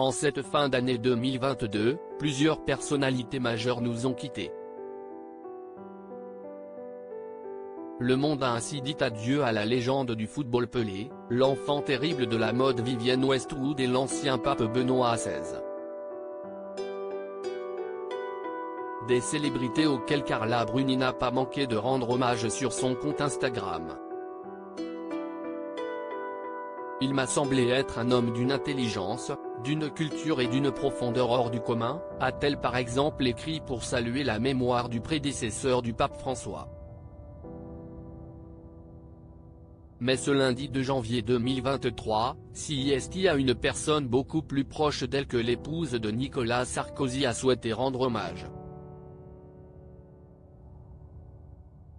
En cette fin d'année 2022, plusieurs personnalités majeures nous ont quittés. Le monde a ainsi dit adieu à la légende du football Pelé, l'enfant terrible de la mode Vivienne Westwood et l'ancien pape Benoît XVI. Des célébrités auxquelles Carla Bruni n'a pas manqué de rendre hommage sur son compte Instagram. Il m'a semblé être un homme d'une intelligence, d'une culture et d'une profondeur hors du commun, a-t-elle par exemple écrit pour saluer la mémoire du prédécesseur du pape François. Mais ce lundi 2 janvier 2023, CIST a une personne beaucoup plus proche d'elle que l'épouse de Nicolas Sarkozy a souhaité rendre hommage.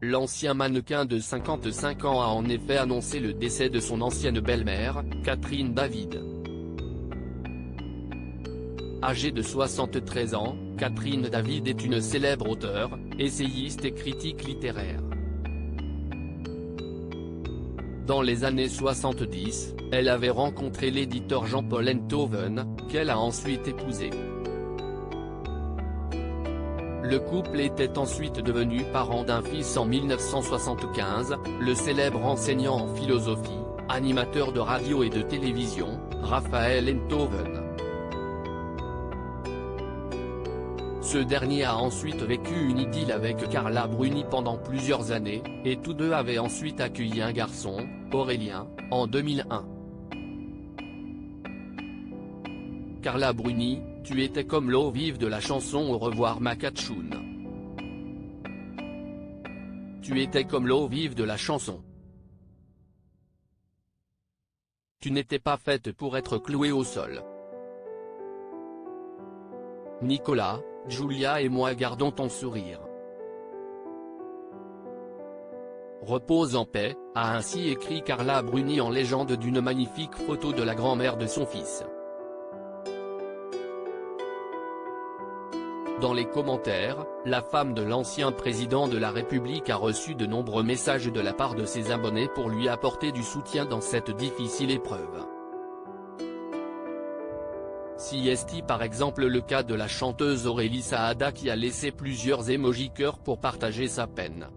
L'ancien mannequin de 55 ans a en effet annoncé le décès de son ancienne belle-mère, Catherine David. Âgée de 73 ans, Catherine David est une célèbre auteure, essayiste et critique littéraire. Dans les années 70, elle avait rencontré l'éditeur Jean-Paul Enthoven, qu'elle a ensuite épousé. Le couple était ensuite devenu parent d'un fils en 1975, le célèbre enseignant en philosophie, animateur de radio et de télévision, Raphaël Enthoven. Ce dernier a ensuite vécu une idylle avec Carla Bruni pendant plusieurs années, et tous deux avaient ensuite accueilli un garçon, Aurélien, en 2001. Carla Bruni, tu étais comme l'eau vive de la chanson Au revoir ma Catchoune. Tu étais comme l'eau vive de la chanson. Tu n'étais pas faite pour être clouée au sol. Nicolas, Julia et moi gardons ton sourire. Repose en paix, a ainsi écrit Carla Bruni en légende d'une magnifique photo de la grand-mère de son fils. Dans les commentaires, la femme de l'ancien président de la République a reçu de nombreux messages de la part de ses abonnés pour lui apporter du soutien dans cette difficile épreuve. CIST par exemple le cas de la chanteuse Aurélie Saada qui a laissé plusieurs émojis cœur pour partager sa peine.